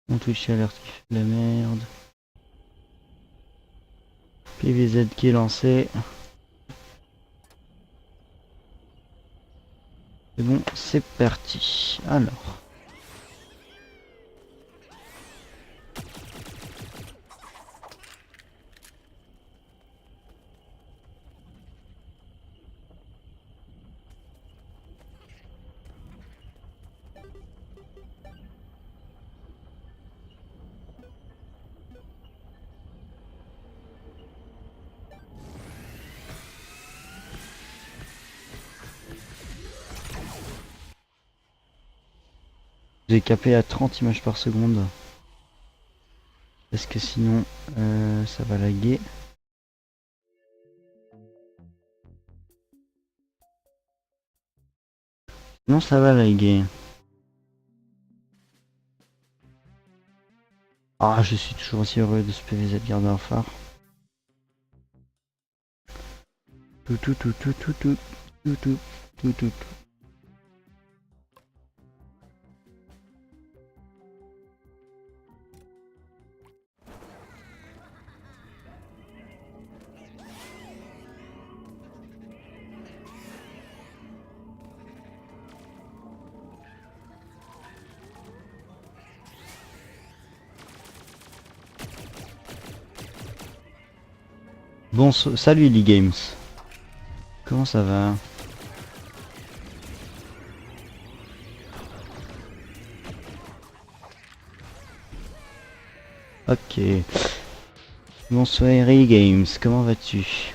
Mon Twitch alerte qui fait de la merde. PVZ qui est lancé. C'est bon, c'est parti. Alors. J'ai capé à 30 images par seconde. Parce que sinon, ça va laguer. Non, ça va laguer. Ah, je suis toujours aussi heureux de ce PVZ Gardien phare. Tout tout tout tout tout tout tout tout tout tout. Bon, salut Lee Games. Comment ça va? Ok. Bonsoir Lee Games, comment vas-tu?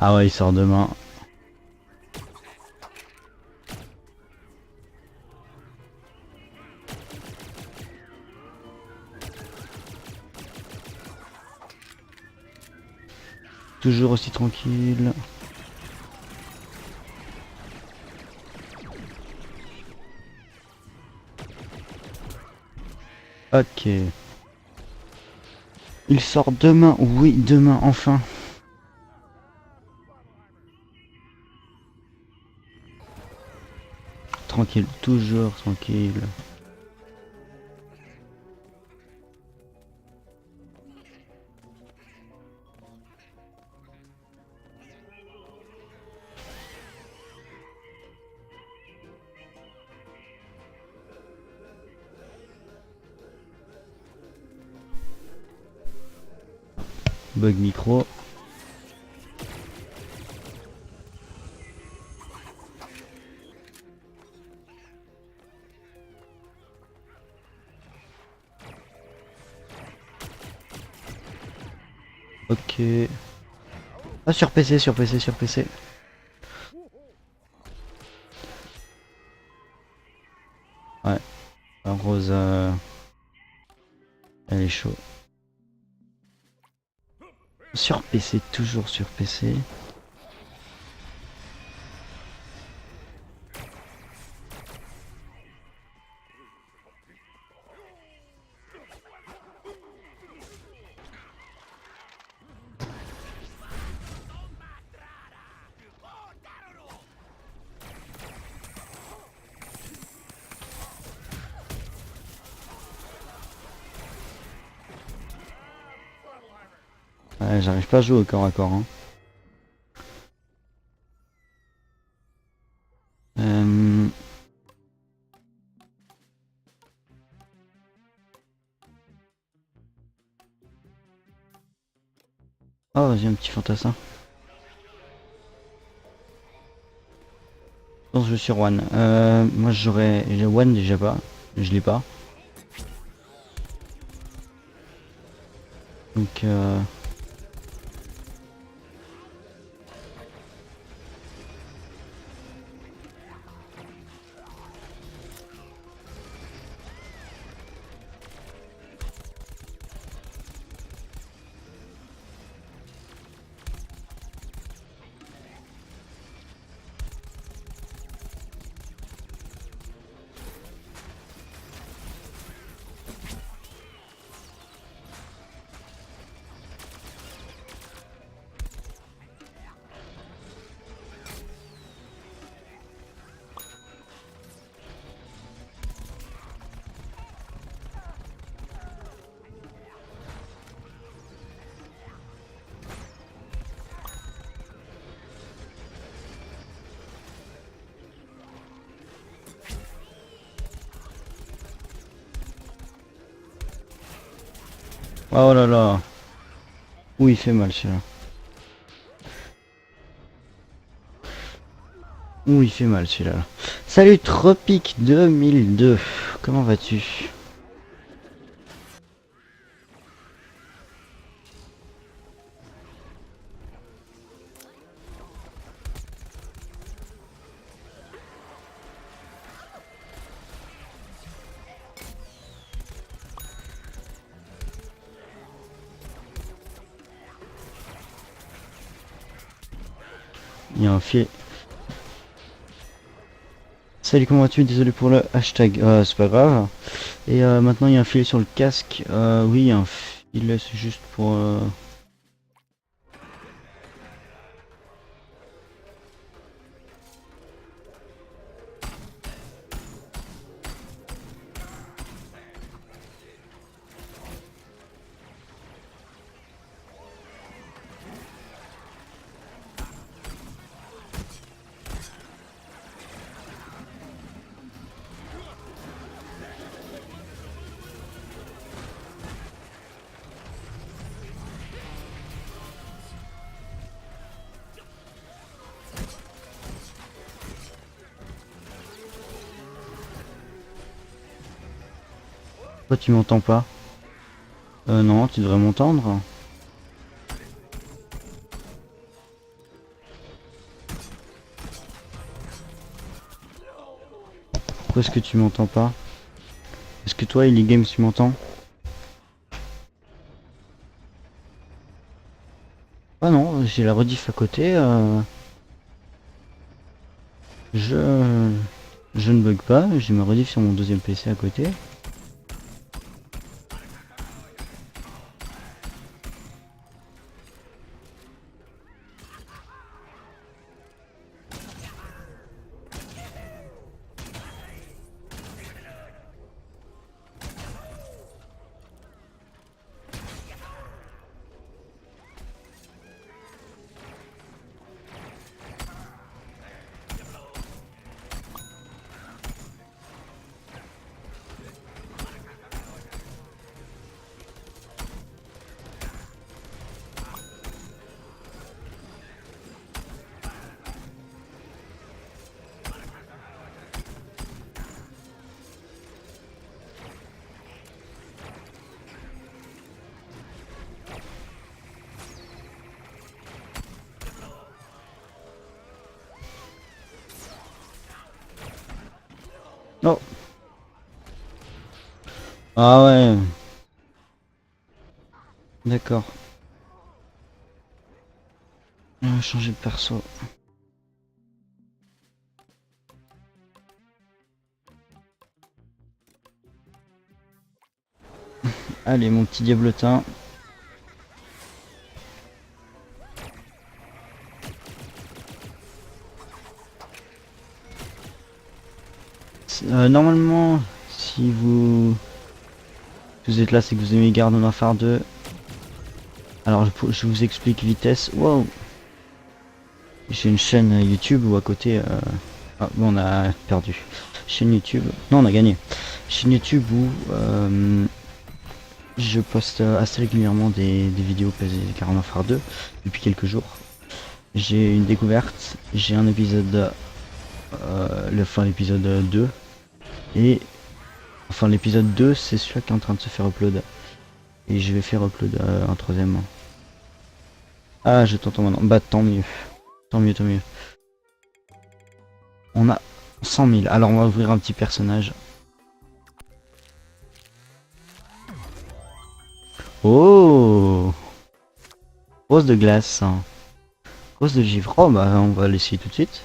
Ah ouais, il sort demain. Toujours aussi tranquille. Ok. Il sort demain, oui, demain, enfin. Tranquille, toujours tranquille. Bug micro. Ok. Ah, sur PC, sur PC, sur PC. Ouais. Rose, elle est chaud. Sur PC, toujours sur PC. Ouais, j'arrive pas à jouer au corps à corps. Hein. Euh... Oh, vas-y, un petit fantassin. Je pense que je suis sur One. Moi, j'aurais. J'ai One déjà pas. Je l'ai pas. Donc, Oh là là. Ouh, il fait mal celui-là. Ouh, il fait mal celui-là. Salut Tropique 2002. Comment vas-tu? Il y a un fil. Salut, comment vas-tu? Désolé pour le hashtag. C'est pas grave. Et maintenant, il y a un fil sur le casque. Oui, il y a un fil, c'est juste pour. Pourquoi tu m'entends pas? Non, tu devrais m'entendre. Pourquoi est-ce que tu m'entends pas? Est-ce que toi, Illy Games, tu m'entends? Ah non, j'ai la rediff à côté. Je... je ne bug pas, j'ai ma rediff sur mon deuxième PC à côté. Oh. Ah ouais. D'accord. On va changer de perso. Allez, mon petit diablotin. Normalement, si vous êtes là, c'est que vous aimez Garden Warfare 2. Alors, je vous explique vitesse. Wow. J'ai une chaîne YouTube où à côté... Ah, bon, on a perdu. Chaîne YouTube... Non, on a gagné. Chaîne YouTube où je poste assez régulièrement des vidéos Garden Warfare 2 depuis quelques jours. J'ai une découverte. J'ai un épisode... l'épisode 2. Et... Enfin, l'épisode 2, c'est celui-là qui est en train de se faire upload. Et je vais faire upload un troisième. Ah, je t'entends maintenant. Bah, tant mieux. Tant mieux, tant mieux. On a 100 000. Alors, on va ouvrir un petit personnage. Oh! Rose de glace. Rose de givre. Oh, bah, on va l'essayer tout de suite.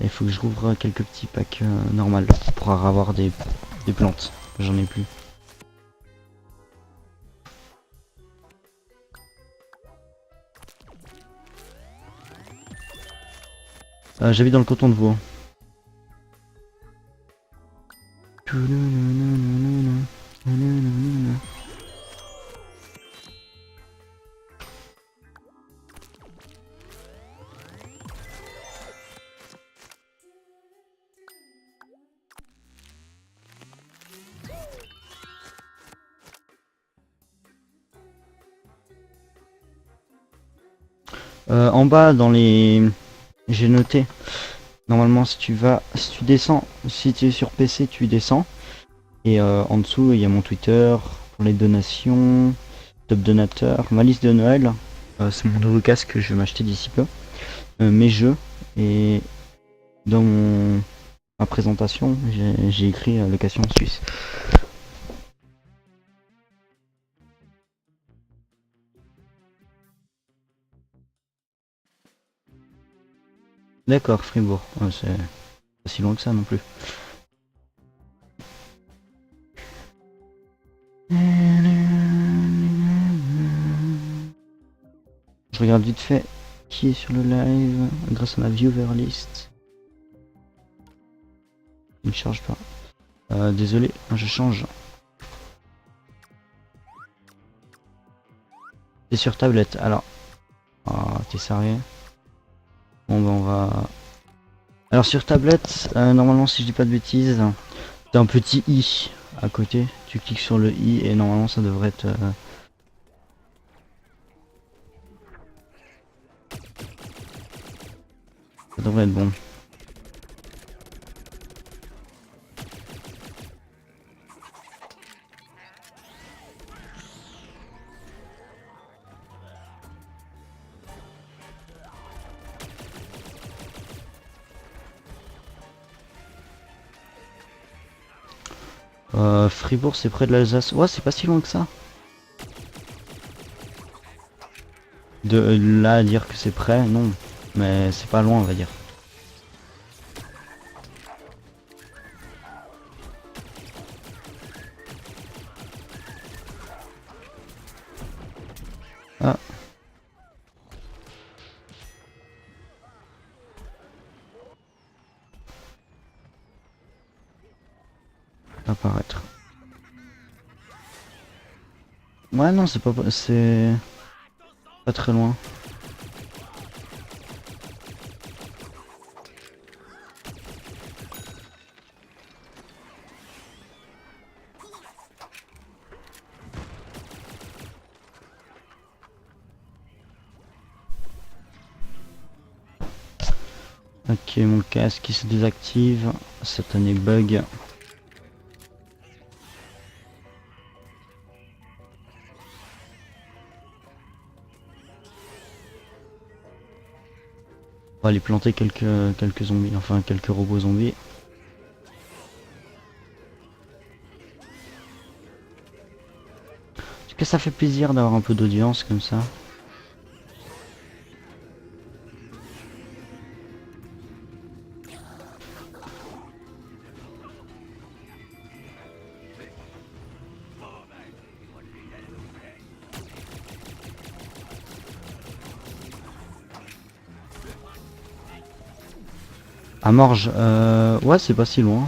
Il faut que je rouvre quelques petits packs normales pour avoir des plantes. J'en ai plus. J'habite dans le coton de veau. En bas dans les... J'ai noté. Normalement si tu descends, si tu es sur PC tu descends. Et en dessous il y a mon Twitter pour les donations, top donateur, ma liste de Noël. C'est mon nouveau casque que je vais m'acheter d'ici peu. Mes jeux et dans ma présentation j'ai écrit location suisse. D'accord, Fribourg. Ouais, c'est pas si loin que ça non plus. Je regarde vite fait qui est sur le live grâce à ma viewer list. Il ne charge pas. Désolé, je change. C'est sur tablette. Alors, t'es sérieux? Bon bah on va. Alors sur tablette, normalement si je dis pas de bêtises, t'as un petit i à côté. Tu cliques sur le i et normalement ça devrait être. Ça devrait être bon. Fribourg c'est près de l'Alsace. Ouais c'est pas si loin que ça. De là à dire que c'est près, non. Mais c'est pas loin on va dire. Ah. Apparaître. Ouais non c'est pas très loin. Ok, mon casque qui se désactive. Satané bug. On va aller planter quelques zombies, enfin quelques robots zombies. Est-ce que ça fait plaisir d'avoir un peu d'audience comme ça? À Morges, ouais c'est pas si loin.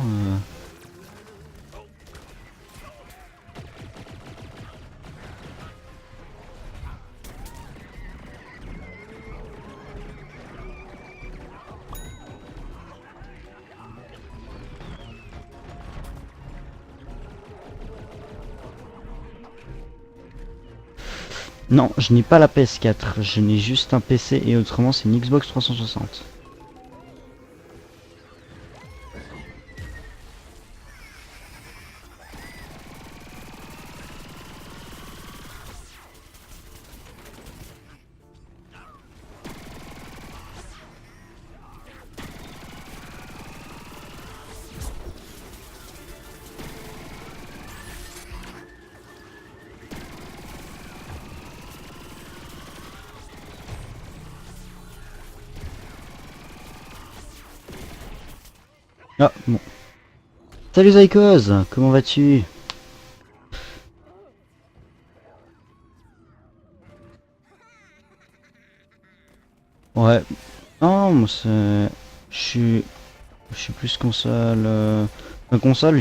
Non, je n'ai pas la PS4, je n'ai juste un PC et autrement c'est une Xbox 360. Ah bon. Salut Zycos, comment vas-tu? Ouais. Non, moi c'est. Je suis plus console. Console,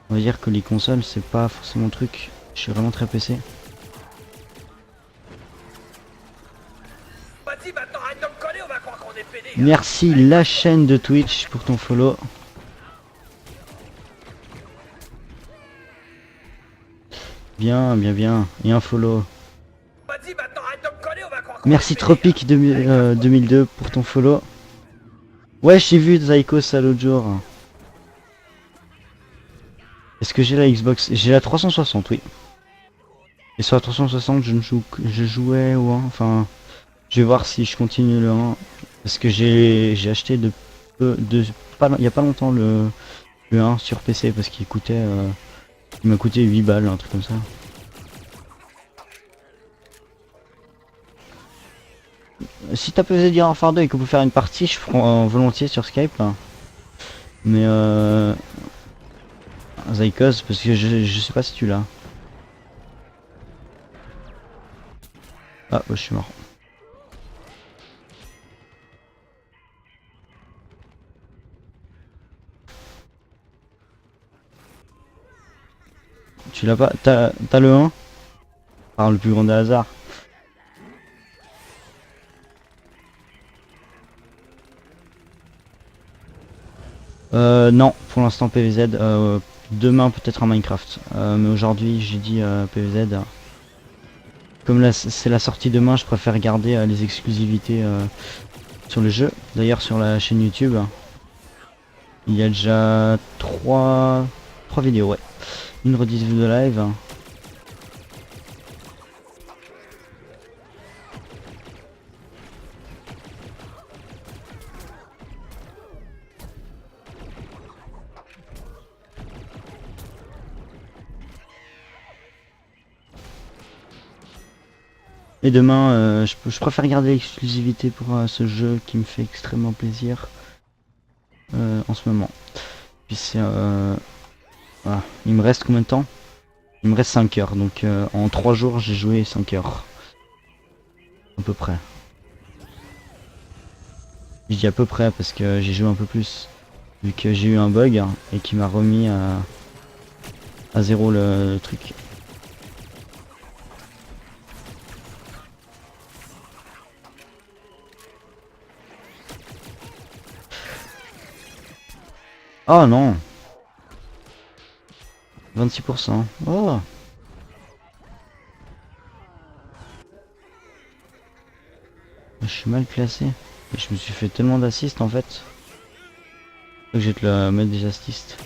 on va dire que les consoles c'est pas forcément mon truc. Je suis vraiment très PC. Merci la chaîne de Twitch pour ton follow. Bien, bien, bien. Et un follow. Merci Tropic 2002 pour ton follow. Ouais, j'ai vu Zyko ça l'autre jour. Est-ce que j'ai la Xbox? J'ai la 360, oui. Et sur la 360, je jouais au 1. Enfin, je vais voir si je continue le 1. Parce que j'ai acheté il y a pas longtemps le 1 sur PC parce qu'il coûtait, il m'a coûté 8 balles, un truc comme ça. Si t'as pesé dire Warfare 2 et qu'on peut faire une partie, je prends volontiers sur Skype. Là. Mais Zykos, parce que je sais pas si tu l'as. Ah, je suis mort. Tu l'as pas? T'as le 1? Par le plus grand des hasards. Non, pour l'instant PVZ. Demain peut-être un Minecraft. Mais aujourd'hui j'ai dit PVZ. Comme là c'est la sortie demain, je préfère garder les exclusivités sur le jeu. D'ailleurs sur la chaîne YouTube, il y a déjà trois vidéos, ouais. Une rediff de live. Et demain, je préfère garder l'exclusivité pour ce jeu qui me fait extrêmement plaisir en ce moment. Puis c'est... voilà. Il me reste combien de temps? Il me reste 5 heures, donc en 3 jours j'ai joué 5 heures. À peu près. Je dis à peu près parce que j'ai joué un peu plus. Vu que j'ai eu un bug et qui m'a remis à zéro le truc. Oh non, 26%. Oh, je suis mal classé. Et je me suis fait tellement d'assists en fait. Faut que je vais te le mettre des assists.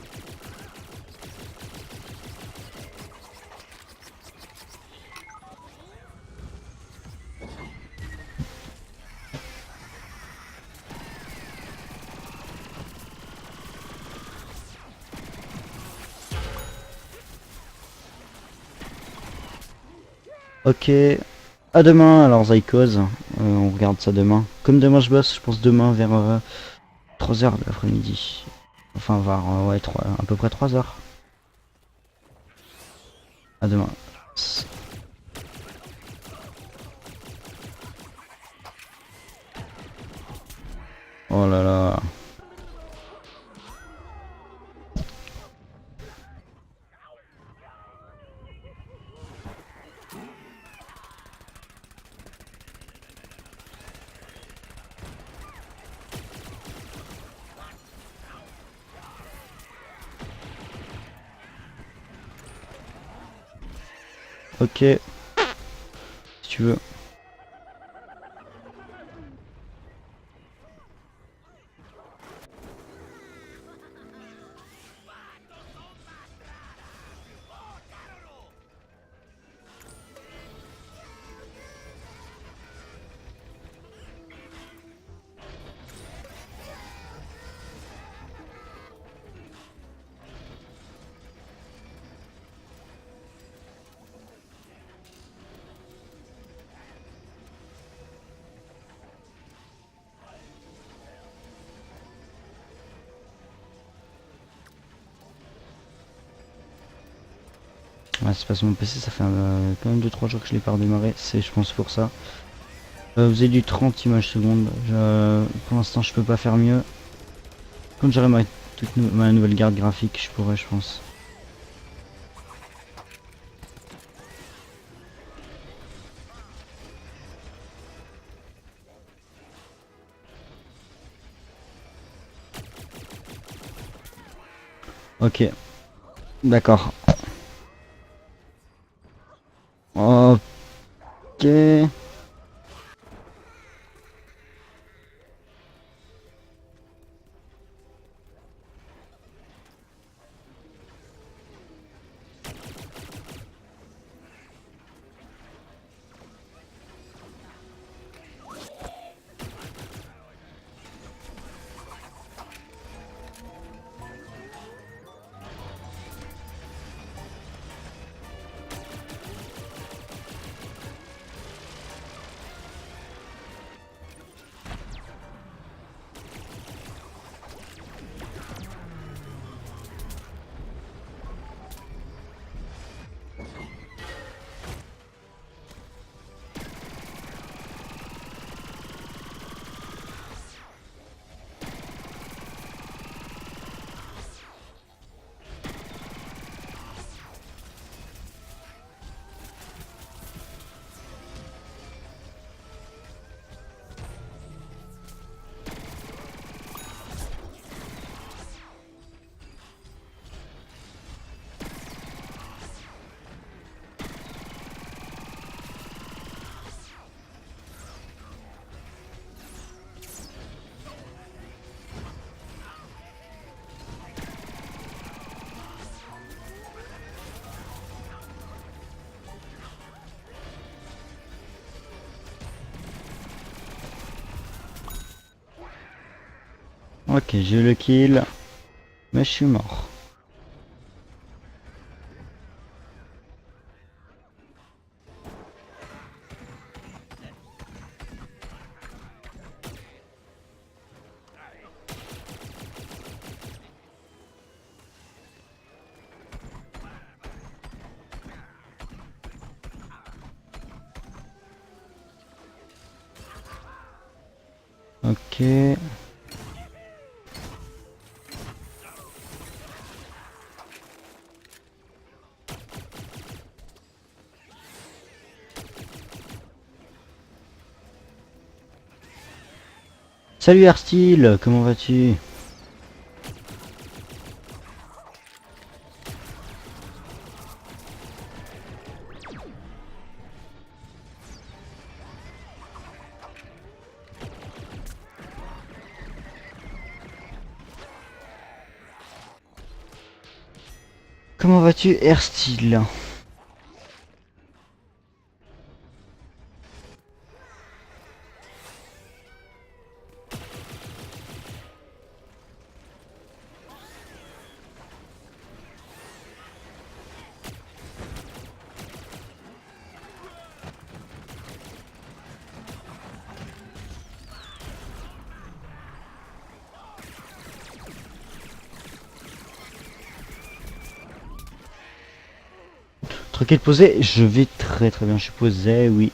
Ok, à demain alors Zycos. On regarde ça demain. Comme demain je bosse, je pense demain vers 3 heures de l'après-midi. Enfin vers ouais, à peu près 3 heures. À demain. Oh là là. Ok, si tu veux. Ouais, c'est parce que mon PC ça fait quand même 2-3 jours que je l'ai pas redémarré, c'est je pense pour ça. Vous avez du 30 images secondes, pour l'instant je peux pas faire mieux. Quand j'aurai ma nouvelle carte graphique, je pourrais je pense. Ok, d'accord. Ok. Ok, j'ai eu le kill, mais je suis mort. Ok. Salut Airsteel, comment vas-tu? Comment vas-tu Airsteel? Tranquille posé, je vais très bien, je suis posé, oui.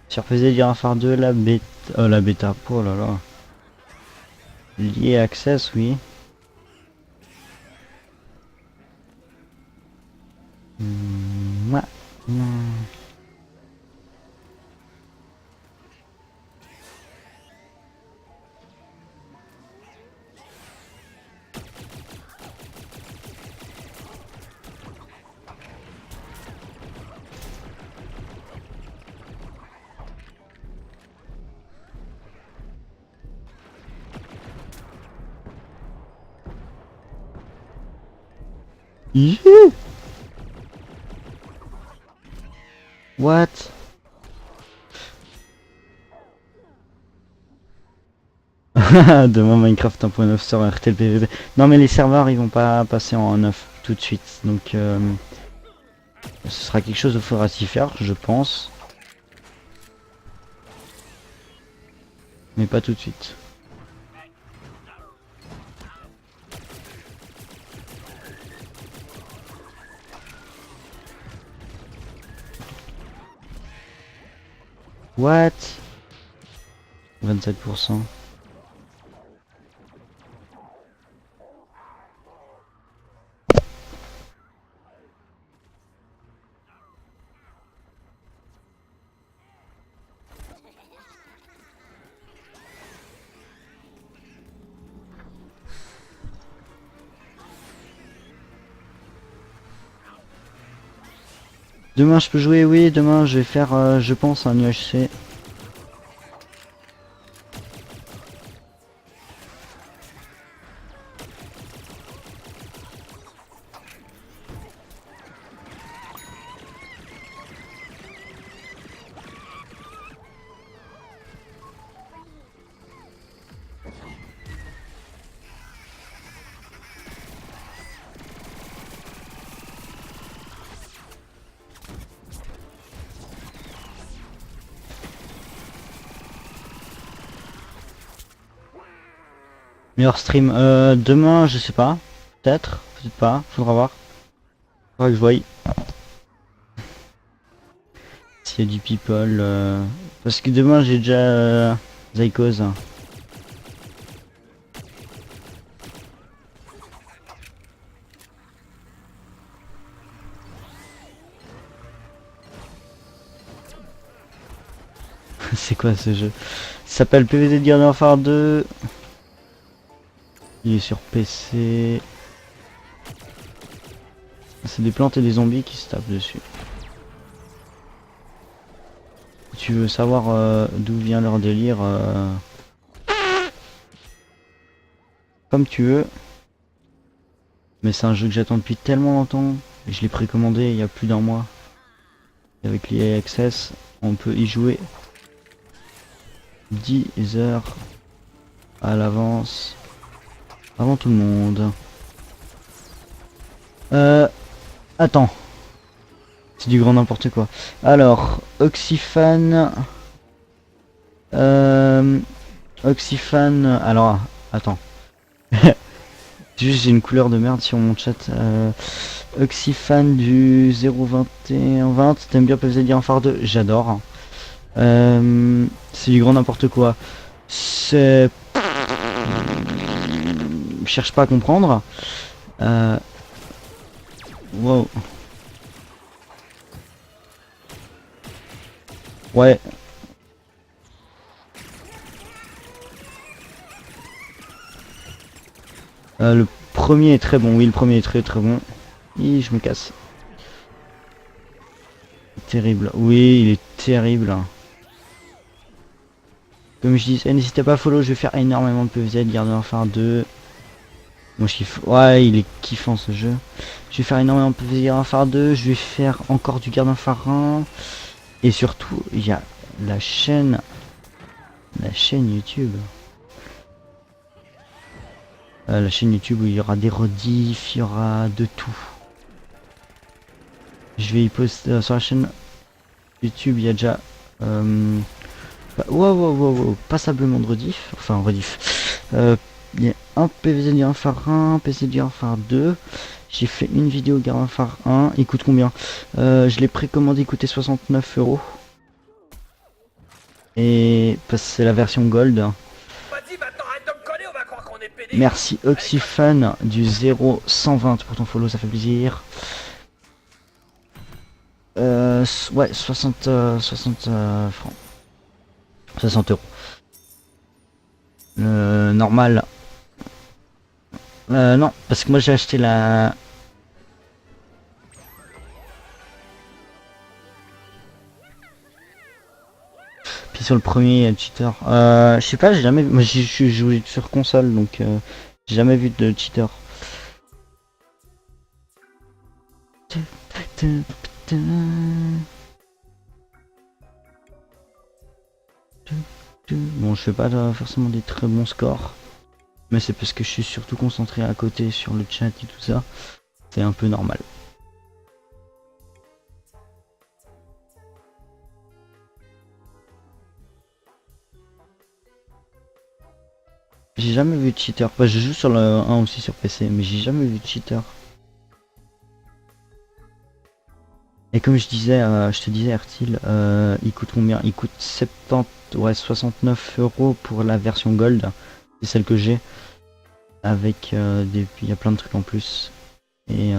Surfaisé dire un phare 2, la bêta, oh là là. Lié access, oui. Ouais. Youhou. What? Demain Minecraft 1.9 sur RTL Non mais les serveurs ils vont pas passer en 9 tout de suite. Donc ce sera quelque chose qu'il faudra s'y faire je pense. Mais pas tout de suite. What? 27%. Demain je peux jouer, oui, demain je vais faire je pense un UHC. Meilleur stream demain je sais pas. Peut-être pas, faudra voir. Faudra que je voie. S'il y a du people. Parce que demain j'ai déjà Zycos. C'est quoi ce jeu? Ça s'appelle PvZ Garden Warfare 2. Il est sur PC. C'est des plantes et des zombies qui se tapent dessus. Tu veux savoir d'où vient leur délire comme tu veux. Mais c'est un jeu que j'attends depuis tellement longtemps. Et je l'ai précommandé il y a plus d'un mois. Et avec l'EA Access, on peut y jouer 10 heures à l'avance. Avant tout le monde. Attends. C'est du grand n'importe quoi. Alors, Oxyfan. Oxyfan. Alors, attends. Juste j'ai une couleur de merde sur mon chat. Oxyfan du 02120. T'aimes bien PvZ en phare 2? J'adore. C'est du grand n'importe quoi. C'est... Cherche pas à comprendre. Wow. Ouais. Le premier est très bon. Oui, le premier est très très bon. Et je me casse. Terrible. Oui, il est terrible. Comme je disais, n'hésitez pas à follow. Je vais faire énormément de PvZ. Garden Phare 2. Moi je kiffe. Ouais, il est kiffant ce jeu. Je vais faire énormément de PvZ Garden Phare 2. Je vais faire encore du Garden Phare 1. Et surtout, il y a la chaîne YouTube. La chaîne YouTube où il y aura des rediffs, il y aura de tout. Je vais y poster sur la chaîne YouTube, il y a déjà wow, passablement de rediff, enfin rediff. Il y a un PvZ Garden Phare 1, PvZ Garden Phare 2. J'ai fait une vidéo Garden Phare 1, il coûte combien? Je l'ai précommandé, il coûtait 69 €. Et parce que c'est la version Gold. Merci Oxyfan du 0120 pour ton follow, ça fait plaisir. Ouais, 60 francs. 60 €. Normal. Non, parce que moi j'ai acheté la... Puis sur le premier, il y a le cheater. Je sais pas, j'ai jamais... Moi j'ai joué sur console, donc j'ai jamais vu de cheater. Bon, je fais pas forcément des très bons scores. Mais c'est parce que je suis surtout concentré à côté sur le chat et tout ça. C'est un peu normal. J'ai jamais vu de cheater. Bah, je joue sur le 1 aussi sur PC, mais j'ai jamais vu de cheater. Et comme je disais, je te disais Ertil, il coûte combien? Il coûte 70, ouais 69 € pour la version Gold. C'est celle que j'ai. Avec des... Il y a plein de trucs en plus. Et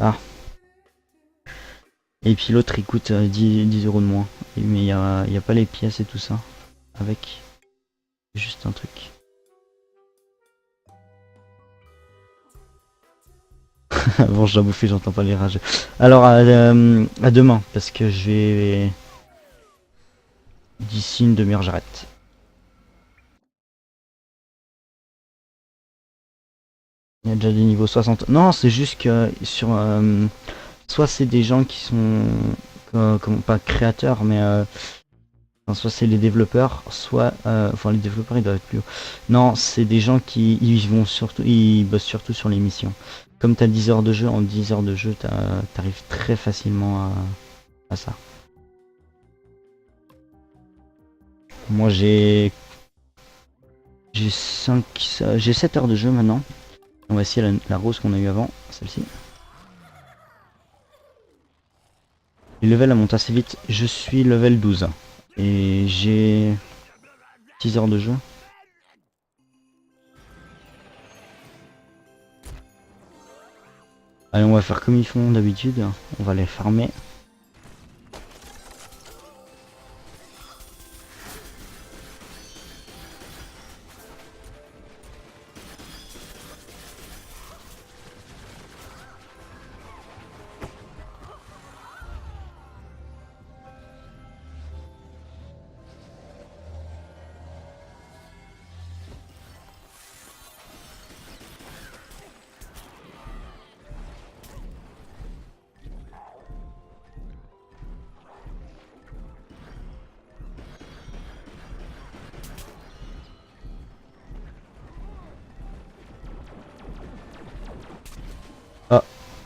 ah. Et puis l'autre il coûte 10 € de moins. Mais il y a pas les pièces et tout ça. Avec. Juste un truc. Bon, je dois bouffer, j'entends pas les rages. Alors, à demain, parce que je vais... D'ici une demi-heure, j'arrête. Il y a déjà des niveaux 60. Non, c'est juste que sur... soit c'est des gens qui sont... comme, pas créateurs, mais... enfin, soit c'est les développeurs, soit... enfin, les développeurs, ils doivent être plus haut. Non, c'est des gens qui... Ils vont surtout... Ils bossent surtout sur les missions. Comme t'as 10 heures de jeu, en 10 heures de jeu, t'arrives très facilement à ça. Moi j'ai 7 heures de jeu maintenant. On va essayer la rose qu'on a eu avant, celle-ci. Les levels montent assez vite. Je suis level 12 et j'ai 6 heures de jeu. Allez, on va faire comme ils font d'habitude. On va les farmer.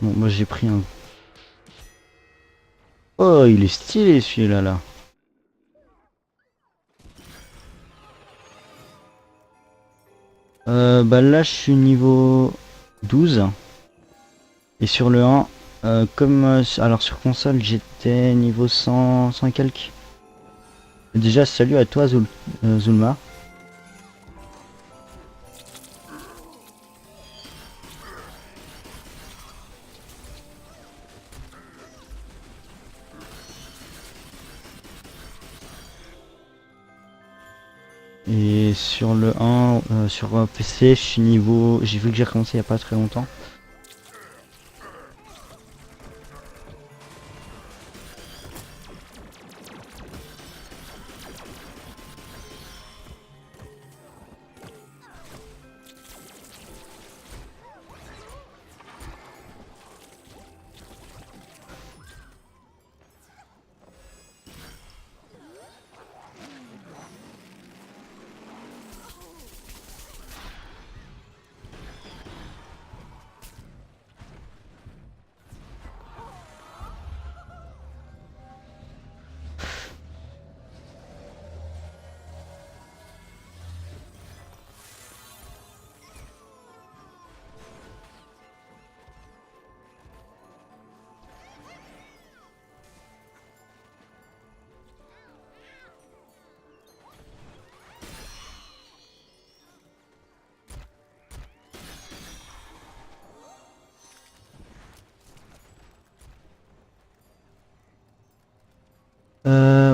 Bon, moi j'ai pris un... Oh, il est stylé celui-là, là. Bah là, je suis niveau 12. Et sur le 1, comme... alors sur console, j'étais niveau 100, 100 et quelques. Déjà, salut à toi, Zulma. Et sur le 1, sur PC, je suis niveau... J'ai vu que j'ai recommencé il y a pas très longtemps.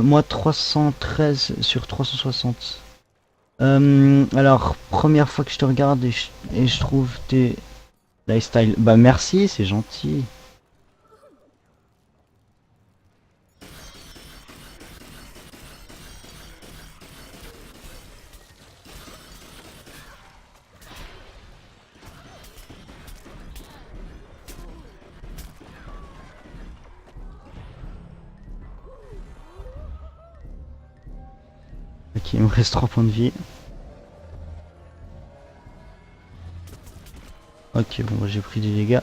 Moi 313 sur 360. Alors, première fois que je te regarde et je trouve tes lifestyle. Bah merci, c'est gentil. Ok, il me reste 3 points de vie. Ok, bon, bah, j'ai pris des dégâts. En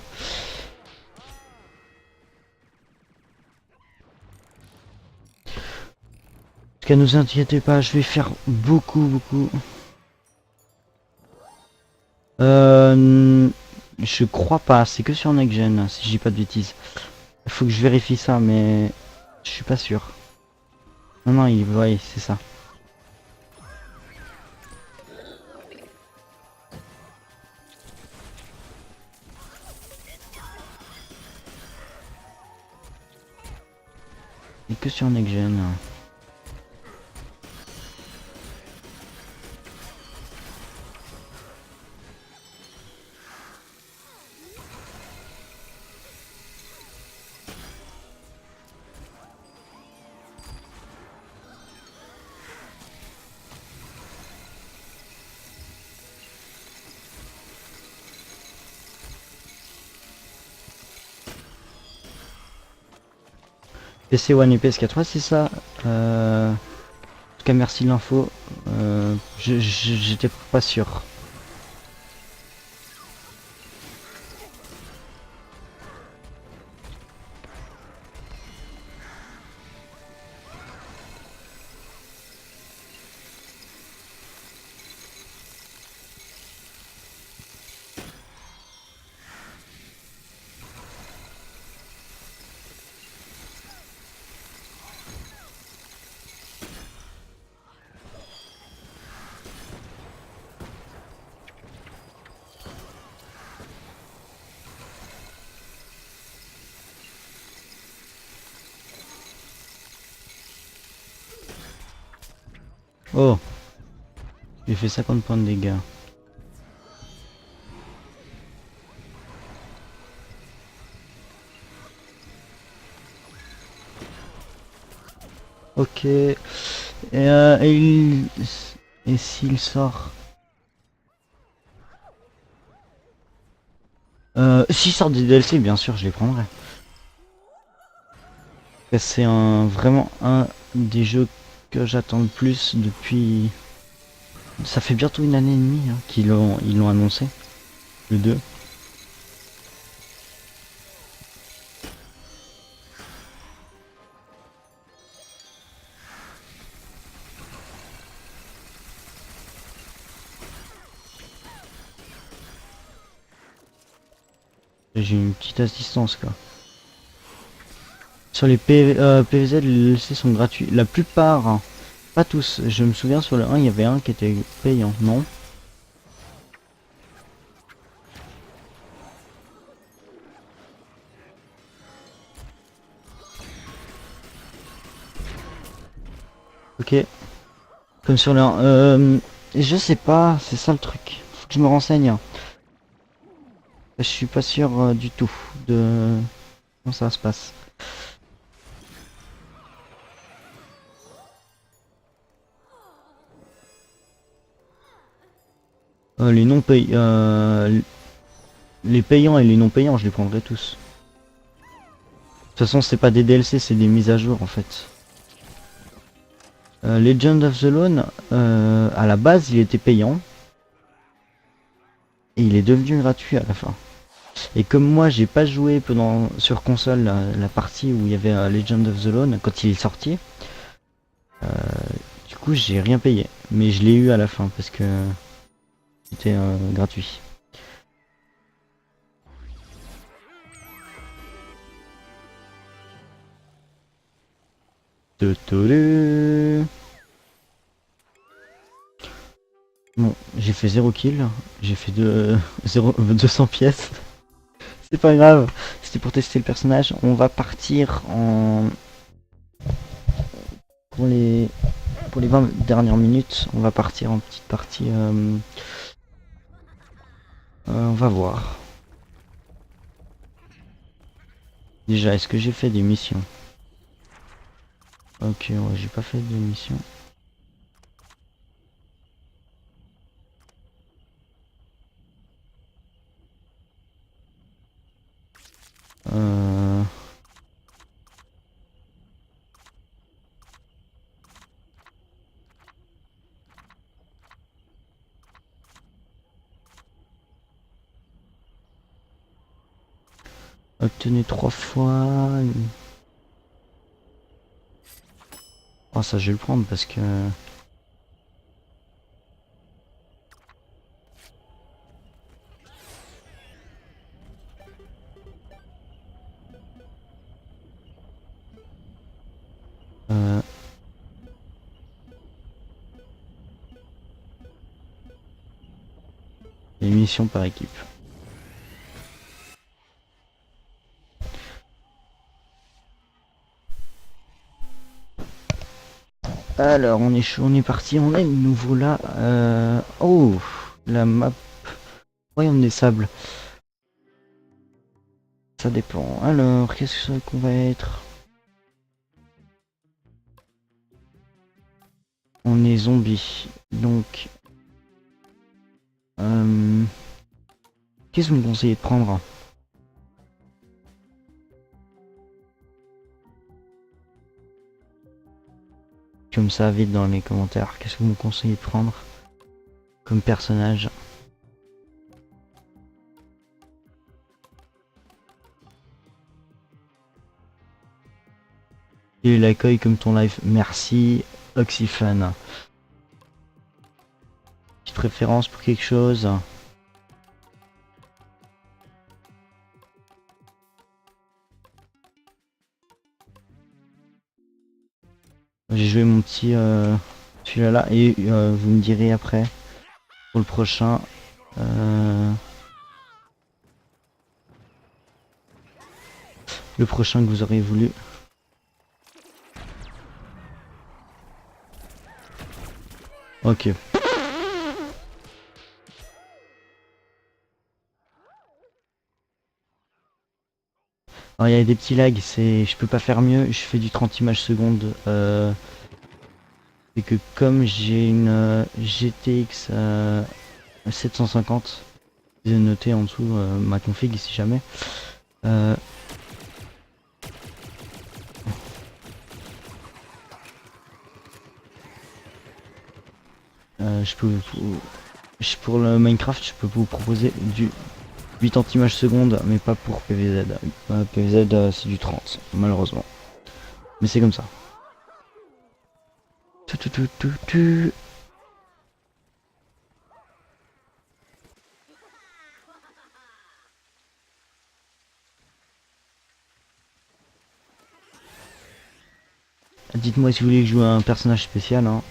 tout cas, ne vous inquiétez pas, je vais faire beaucoup. Je crois pas, c'est que sur Next Gen, si je dis pas de bêtises. Il faut que je vérifie ça, mais je suis pas sûr. Non, ouais, c'est ça. Et que sur Next Gen. PC One et PS4, ouais, c'est ça. En tout cas, merci de l'info. J'étais pas sûr. Oh, j'ai fait 50 points de dégâts. Ok. Et s'il sort... s'il sort des DLC, bien sûr, je les prendrai. C'est vraiment un des jeux que j'attends le plus depuis... Ça fait bientôt une année et demie hein, ils l'ont annoncé, le 2. J'ai une petite assistance quoi. Sur les PVZ, les DLC sont gratuits. La plupart, hein. Pas tous. Je me souviens sur le 1, il y avait un qui était payant, non? Ok. Comme sur le 1. Je sais pas, c'est ça le truc. Faut que je me renseigne, hein. Je suis pas sûr du tout de comment ça se passe. Les non payants, les payants et les non payants, je les prendrai tous. De toute façon, c'est pas des DLC, c'est des mises à jour en fait. Legend of the Lone, à la base, il était payant et il est devenu gratuit à la fin. Et comme moi, j'ai pas joué pendant sur console la partie où il y avait Legend of the Lone quand il est sorti, euh, du coup, j'ai rien payé, mais je l'ai eu à la fin parce que c'était gratuit. Tudu. Bon, j'ai fait 0 kill, j'ai fait 200 pièces. C'est pas grave, c'était pour tester le personnage. On va partir en pour les pour les 20 dernières minutes. On va partir en petite partie. On va voir. Déjà, est-ce que j'ai fait des missions? Ok, ouais, j'ai pas fait de missions. Euh... Obtenu 3 fois. Oh, ça, je vais le prendre parce que. Euh... Les missions par équipe. Alors, on est chaud, on est parti, on est de nouveau là. Oh, la map. Royaume des sables. Ça dépend. Alors, qu'est-ce qu'on va être? On est zombie. Donc, qu'est-ce que vous me conseillez de prendre? Comme ça, vite dans les commentaires. Qu'est-ce que vous me conseillez de prendre comme personnage? Et l'accueil comme ton live. Merci, Oxyfan. Petite préférence pour quelque chose? J'ai joué mon petit celui-là là, et vous me direz après pour le prochain. Le prochain que vous aurez voulu. Ok. Alors il y a des petits lags, je peux pas faire mieux, je fais du 30 images secondes. C'est que comme j'ai une GTX 750, j'ai noté en dessous ma config si jamais. Je peux pour le Minecraft, je peux vous proposer du 80 images secondes, mais pas pour PVZ. PVZ c'est du 30, malheureusement. Mais c'est comme ça. Dites-moi si vous voulez que je joue un personnage spécial, hein.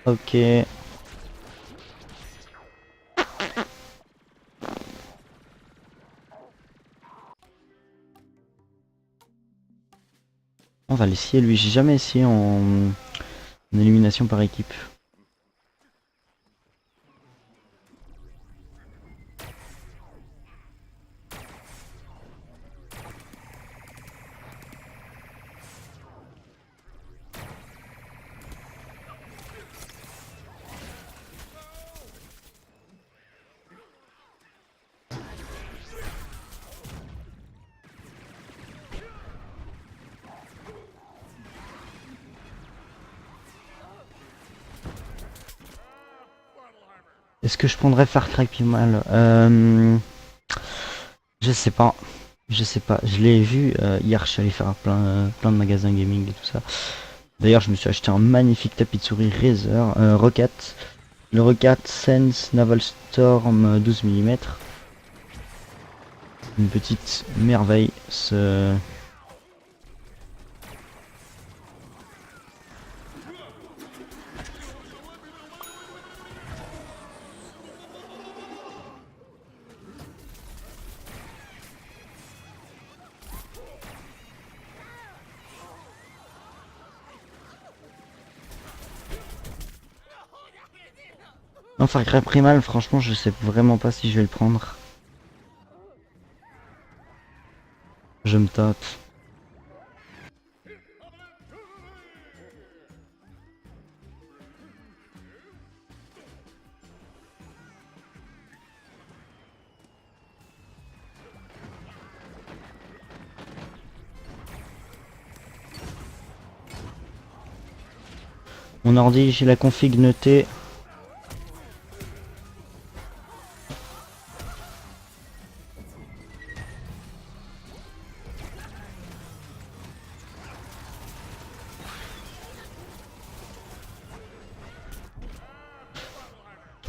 Ok. On va l'essayer lui, j'ai jamais essayé en élimination par équipe. Est-ce que je prendrais Far Cry Primal? Je sais pas. Je sais pas. Je l'ai vu hier, je suis allé faire plein de magasins gaming et tout ça. D'ailleurs, je me suis acheté un magnifique tapis de souris Razer Rocket. Le Rocket Sense Naval Storm 12 mm. Une petite merveille. Non, Far Cry Primal, franchement, je sais vraiment pas si je vais le prendre. Je me tâte. Mon ordi, j'ai la config notée.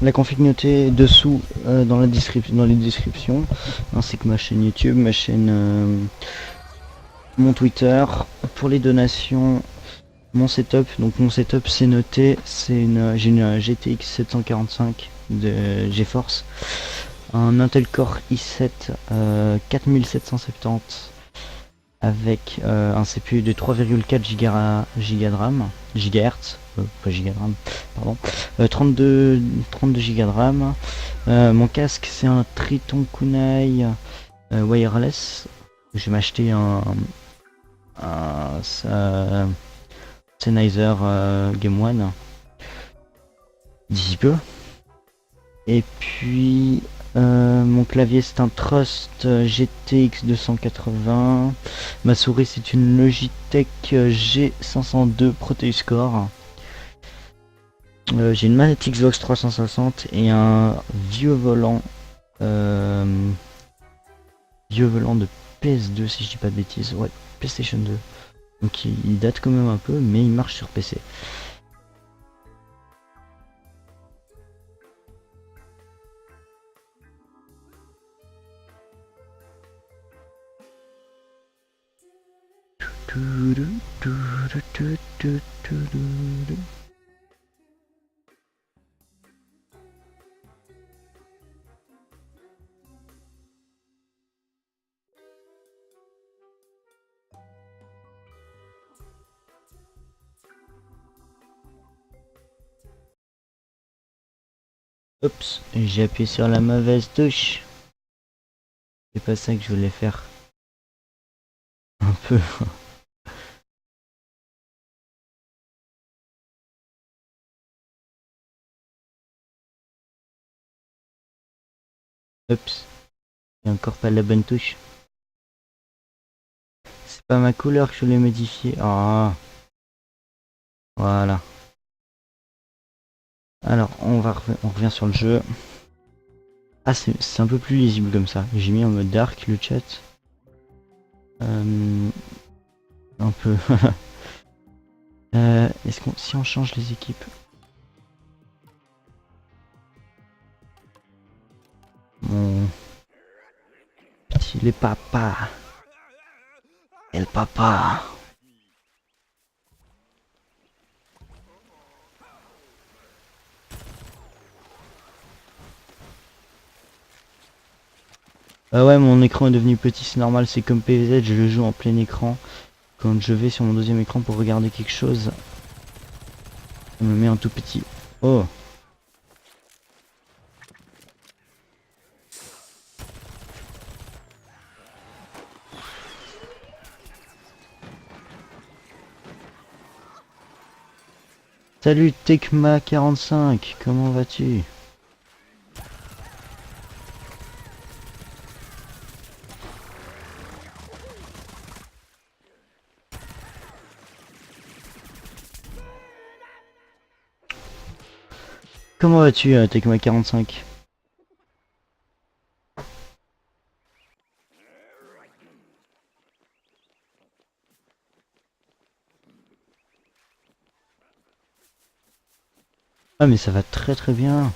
La config notée dessous dans les descriptions, ainsi que ma chaîne YouTube, ma chaîne, mon Twitter. Pour les donations, mon setup. Donc mon setup c'est noté, j'ai une GTX 745 de GeForce, un Intel Core i7 4770 avec un CPU de 3,4 Go de RAM, GHz, pas Giga de RAM, pardon, 32 Go de RAM. Mon casque c'est un Triton Kunai wireless. Je vais m'acheter un Sennheiser Game One d'ici peu. Et puis mon clavier c'est un Trust GTX 280. Ma souris c'est une Logitech G502 Proteus Core. J'ai une manette Xbox 360 et un vieux volant de PS2 si je dis pas de bêtises. Ouais, PlayStation 2. Donc il date quand même un peu mais il marche sur PC. Oups, j'ai appuyé sur la mauvaise touche. C'est pas ça que je voulais faire. Un peu. Oups, c'est encore pas la bonne touche. C'est pas ma couleur que je voulais modifier. Ah, voilà. Alors, on revient sur le jeu. Ah, c'est un peu plus lisible comme ça. J'ai mis en mode dark le chat. Un peu. Est-ce qu'on si on change les équipes? Mon petit les papas. Et le papa. Ah ouais, mon écran est devenu petit, c'est normal, c'est comme PVZ, je le joue en plein écran. Quand je vais sur mon deuxième écran pour regarder quelque chose, ça me met en tout petit. Oh. Salut Tecma45, comment vas-tu? Comment vas-tu Tecma45? Ah mais ça va très très bien.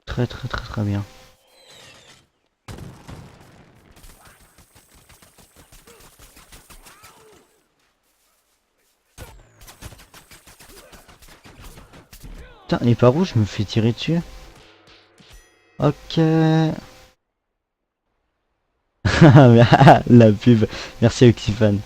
Très très très très bien. Putain, et par où je me fais tirer dessus? Ok. La pub. Merci Oxyfan.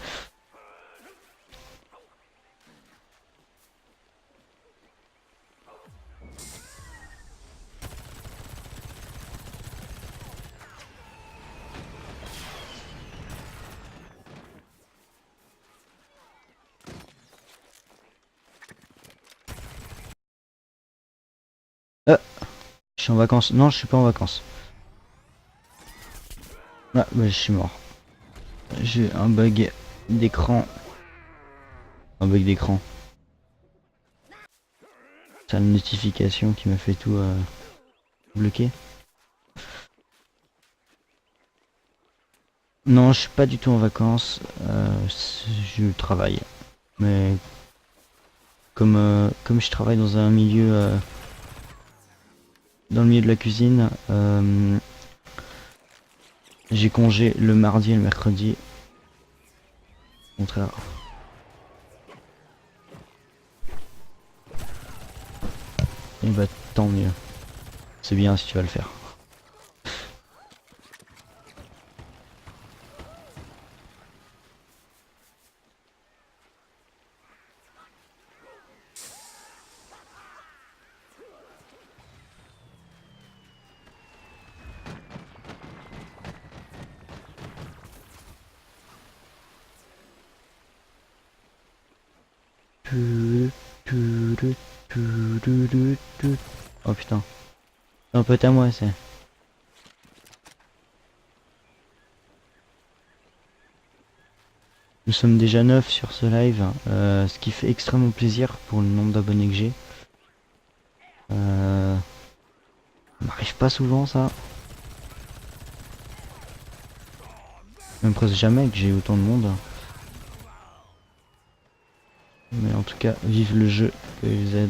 Je suis en vacances. Non, je suis pas en vacances. Ah, bah je suis mort. J'ai un bug d'écran. Un bug d'écran. C'est une notification qui m'a fait tout bloquer. Non, je suis pas du tout en vacances. Je travaille. Mais comme je travaille dans un milieu, dans le milieu de la cuisine, j'ai congé le mardi et le mercredi. Au contraire. Et bah tant mieux. C'est bien si tu vas le faire. Oh putain. C'est un pote à moi, c'est. Nous sommes déjà 9 sur ce live, ce qui fait extrêmement plaisir pour le nombre d'abonnés que j'ai. Ça m'arrive pas souvent ça. Même presque jamais que j'ai autant de monde. Mais en tout cas, vive le jeu PZ.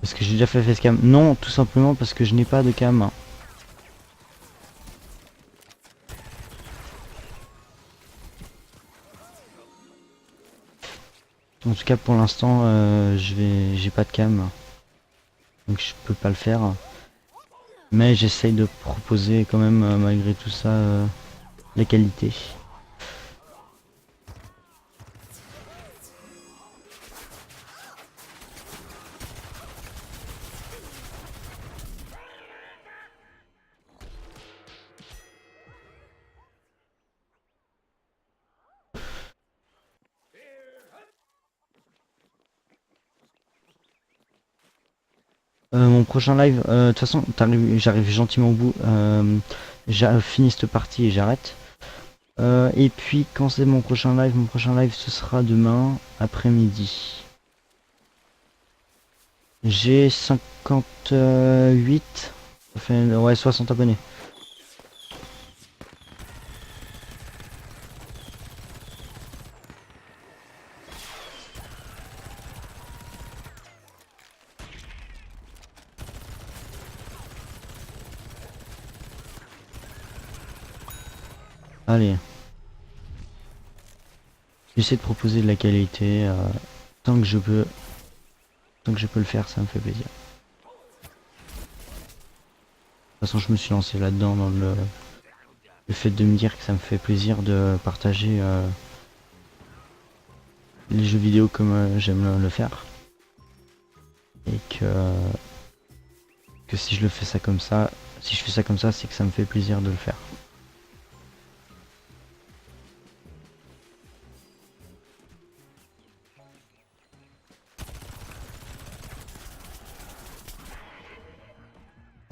Parce que j'ai déjà fait facecam. Non, tout simplement parce que je n'ai pas de cam. En tout cas pour l'instant j'ai pas de cam. Donc je peux pas le faire. Mais j'essaye de proposer quand même malgré tout ça la qualité. Mon prochain live, de toute façon, j'arrive gentiment au bout. J'ai fini cette partie et j'arrête. Et puis, quand c'est mon prochain live? Mon prochain live, ce sera demain après-midi. J'ai 58, ça fait ouais 60 abonnés. Allez, j'essaie de proposer de la qualité tant que je peux, tant que je peux le faire, ça me fait plaisir. De toute façon, je me suis lancé là-dedans dans le fait de me dire que ça me fait plaisir de partager les jeux vidéo comme j'aime le faire. Et que si je le fais ça comme ça, si je fais ça comme ça, c'est que ça me fait plaisir de le faire.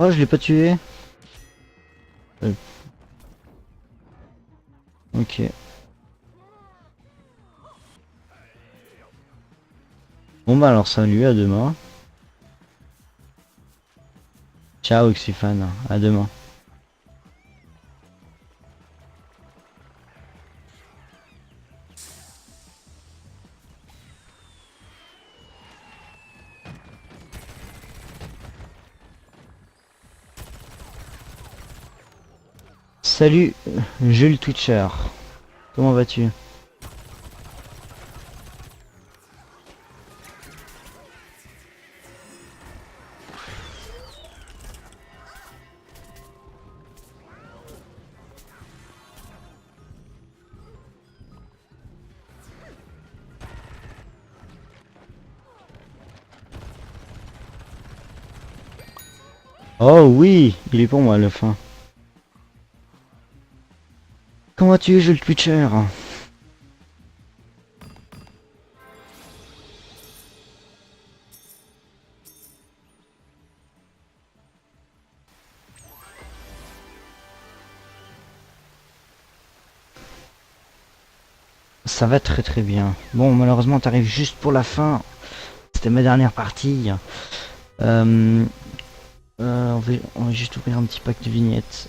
Oh, je l'ai pas tué. Ok. Bon bah alors salut, à demain. Ciao Xifan, à demain. Salut Jules Twitcher, comment vas-tu? Oh oui, il est pour moi le fin. Comment vas-tu Jules Twitcher? Ça va très très bien. Bon malheureusement t'arrives juste pour la fin. C'était ma dernière partie. Euh, on va juste ouvrir un petit pack de vignettes.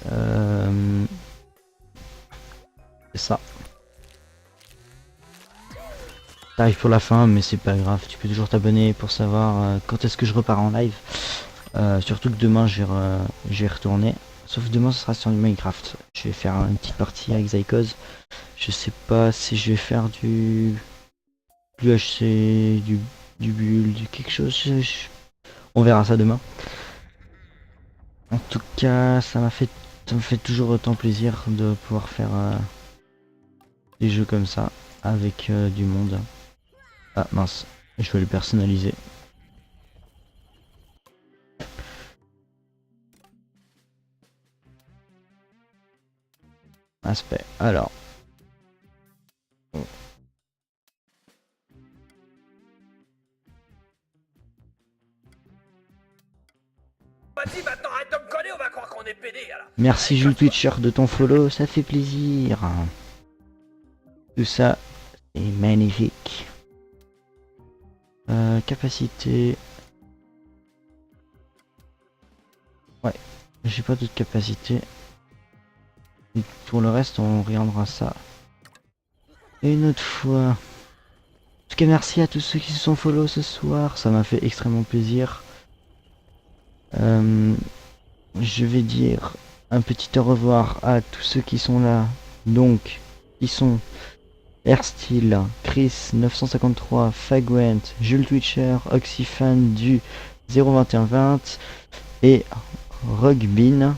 C'est ça. T'arrives pour la fin, mais c'est pas grave. Tu peux toujours t'abonner pour savoir quand est-ce que je repars en live. Surtout que demain je vais retourner. Sauf demain ce sera sur du Minecraft. Je vais faire une petite partie avec Zycos. Je sais pas si je vais faire du HC, du build, du quelque chose. On verra ça demain. En tout cas, ça me fait toujours autant plaisir de pouvoir faire des jeux comme ça avec du monde. Ah mince, je vais le personnaliser. Aspect. Alors. Vas-y maintenant, arrête de me coller, on va croire qu'on est pédé là. Merci Jules Twitcher de ton follow, ça fait plaisir. Tout ça est magnifique. Capacité. Ouais, j'ai pas d'autres capacités. Pour le reste, on regardera ça une autre fois. En tout cas, merci à tous ceux qui se sont follow ce soir, ça m'a fait extrêmement plaisir. Je vais dire un petit au revoir à tous ceux qui sont là. Donc, qui sont Airsteel, Chris 953, Fagwent, Jules Twitcher, Oxyfan du 02120 et Rugbin.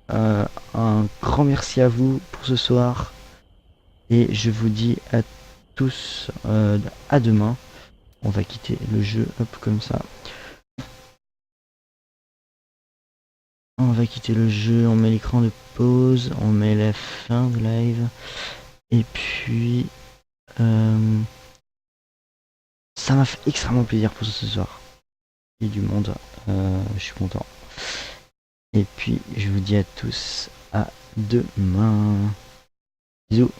Un grand merci à vous pour ce soir et je vous dis à tous à demain. On va quitter le jeu hop comme ça. On va quitter le jeu, on met l'écran de pause, on met la fin de live et puis ça m'a fait extrêmement plaisir pour ce soir. et du monde. Je suis content. Et puis je vous dis à tous à demain. Bisous.